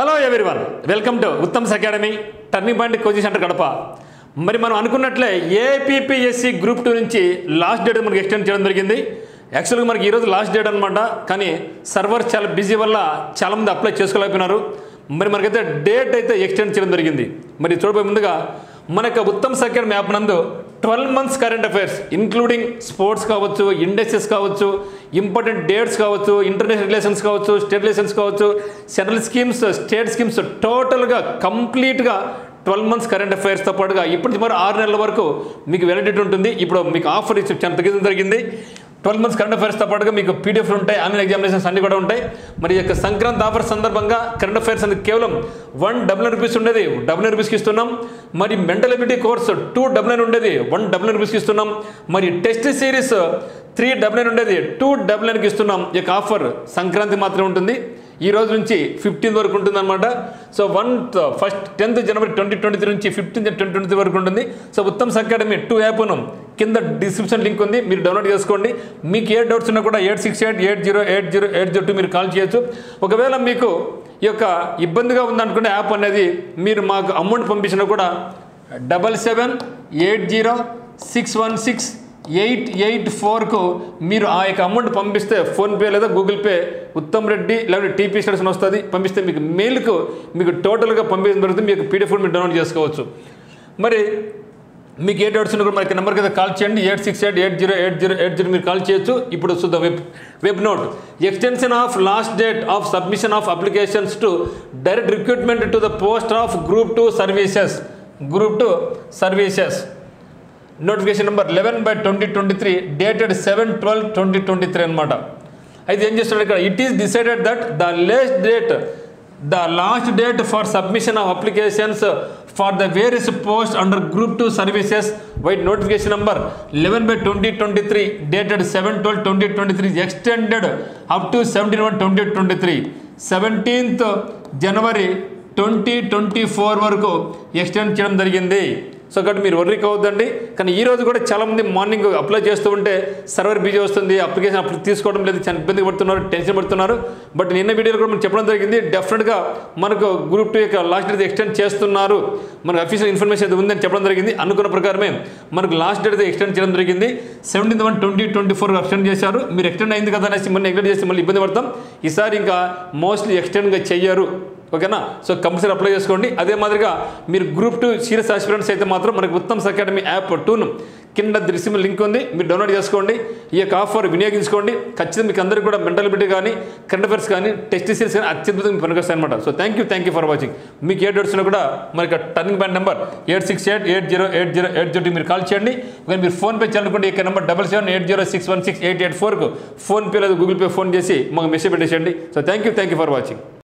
Hello everyone, welcome to Uttam's academy turning point coaching centre Kadapa. మరి మనం అనుకున్నట్లే APPSC group 2 నుంచి last date మనకి extend చేయడం జరిగింది. యాక్చువల్గా మనకి ఈరోజు లాస్ట్ డేట్ అనమాట, కానీ సర్వర్ చాలా బిజీ వల్ల చాలామంది అప్లై చేసుకోలేకపోయినారు. మరి మనకైతే డేట్ అయితే ఎక్స్టెండ్ చేయడం జరిగింది. మరి చూడబోయే ముందుగా మన యొక్క ఉత్తమ్స్ అకాడమీ యాప్ నందు 12 months current affairs including sports కావచ్చు, ఇండస్ట్రీస్ కావచ్చు, ఇంపార్టెంట్ డేట్స్ కావచ్చు, ఇంటర్నేషనల్ రిలేషన్స్ కావచ్చు, స్టేట్ రిలేషన్స్ కావచ్చు, సెంట్రల్ స్కీమ్స్, స్టేట్ స్కీమ్స్, టోటల్గా కంప్లీట్గా 12 months కరెంట్ అఫైర్స్తో పాటుగా ఇప్పటి సుమారు 6 నెలల వరకు మీకు వ్యాలిడిటీ ఉంటుంది. ఇప్పుడు మీకు ఆఫర్ ఇచ్చి చాలా తగ్గించడం జరిగింది. 12 months కరెంట్ అఫైర్స్తో పాటుగా మీకు పీడిఎఫ్లు ఉంటాయి, ఆన్లైన్ ఎగ్జామినేషన్స్ అన్నీ కూడా ఉంటాయి. మరి యొక్క సంక్రాంతి ఆఫర్ సందర్భంగా కరెంట్ అఫైర్స్ అనేది కేవలం 199 రూపీస్ ఉండేది 99 రూపీస్కి ఇస్తున్నాం. మరి మెంటల్ ఎబిలిటీ కోర్సు 299 ఉండేది 199 రూపీస్కి ఇస్తున్నాం. మరి టెస్ట్ సిరీస్ 399 ఉండేది 299కి ఇస్తున్నాం. ఈ యొక్క ఆఫర్ సంక్రాంతి మాత్రమే ఉంటుంది. ఈ రోజు నుంచి 15th వరకు ఉంటుందన్నమాట. సో 10th January 2023 నుంచి 15th January 2023 వరకు ఉంటుంది. సో ఉత్తమ్స్ అకాడమీ 2 యాప్ను కింద డిస్క్రిప్షన్ లింక్ ఉంది, మీరు డౌన్లోడ్ చేసుకోండి. మీకు ఏ డౌట్స్ ఉన్నా కూడా 8688080802 మీరు కాల్ చేయొచ్చు. ఒకవేళ మీకు ఈ యొక్క ఇబ్బందిగా ఉందనుకుంటే యాప్ అనేది మీరు మాకు అమౌంట్ పంపించినా కూడా 7780616884కు మీరు ఆ యొక్క అమౌంట్ పంపిస్తే ఫోన్పే లేదా గూగుల్ పే ఉత్తమ్ రెడ్డి లేకపోతే టీపీ స్టడీస్ అని వస్తుంది, పంపిస్తే మీకు మెయిల్కు మీకు టోటల్గా పంపించడం జరుగుతుంది. మీకు పీడిఎఫ్ మీరు డౌన్లోడ్ చేసుకోవచ్చు. మరి మీకు ఏ డౌట్స్ ఉన్నా కూడా మనకి నెంబర్కి అయితే కాల్ చేయండి. 8688080802 మీరు కాల్ చేయొచ్చు. ఇప్పుడు చూద్దాం web note. Extension of last date of submission of applications to direct recruitment to the post of group 2 services notification number 11/2023 dated 7/12/2023 అనమాట. అయితే ఏం చేస్తున్నాడు ఇక్కడ, it is decided that the last date for submission of applications for the various post under group 2 services white notification number 11/2023 dated 7/12/2023 extended up to 17/1/2023 17th January 2024 వరకు extend చేయడం జరిగింది. So కాబట్టి మీరు వర్రీ కావద్దండి. కానీ ఈ రోజు కూడా చాలామంది మార్నింగ్ అప్లై చేస్తూ ఉంటే సర్వర్ బిజీ వస్తుంది, అప్లికేషన్ తీసుకోవడం లేదు, చాలా ఇబ్బంది పడుతున్నారు, టెన్షన్ పడుతున్నారు. బట్ నిన్న వీడియోలో కూడా మనం చెప్పడం జరిగింది, డెఫినెట్గా మనకు గ్రూప్ 2 యొక్క లాస్ట్ డేట్ ఎక్స్టెండ్ చేస్తున్నారు, మనకు అఫీషియల్ ఇన్ఫర్మేషన్ అయితే ఉందని చెప్పడం జరిగింది. అనుకున్న ప్రకారమే మనకు లాస్ట్ డేట్ అయితే ఎక్స్టెండ్ చేయడం జరిగింది. 17/1/2024 ఎక్స్టెండ్ చేశారు. మీరు ఎక్స్టెండ్ అయింది కదా అనేసి మళ్ళీ నెగ్లెక్ట్ చేసి మళ్ళీ ఇబ్బంది పడతాం. ఈసారి ఇంకా మోస్ట్లీ ఎక్స్టెండ్గా చెయ్యరు, ఓకేనా? సో కంపల్సరీ అప్లై చేసుకోండి. అదే మాదిరిగా మీరు గ్రూప్ 2 సీరియస్ ఆస్పిరెంట్స్ అయితే మాత్రం మనకు ఉత్తమ్స్ అకాడమీ యాప్ 2ను కింద డిస్క్రిప్షన్ లింక్ ఉంది, మీరు డౌన్లోడ్ చేసుకోండి. ఈ యొక్క ఆఫర్ వినియోగించుకోండి. ఖచ్చితంగా మీకు అందరికీ కూడా మెంటల్ ఎబిలిటీ కానీ కరెంట్ అఫైర్స్ కానీ టెస్ట్ సిరీస్ కానీ అత్యద్భుతంగా మీకు పనికొస్తాయి అనమాట. So thank you for watching. మీకు ఏ డౌట్స్ ఉన్నా కూడా మనకి టర్నింగ్ పాయింట్ నెంబర్ 8688080802 మీరు కాల్ చేయండి. కానీ మీరు ఫోన్పే చేయాలనుకుంటే ఈ నెంబర్ 7780616884కు ఫోన్పే లేదా గూగుల్ పే ఫోన్ చేసి మాకు మెసేజ్ పెట్టేసేయండి. So thank you for watching.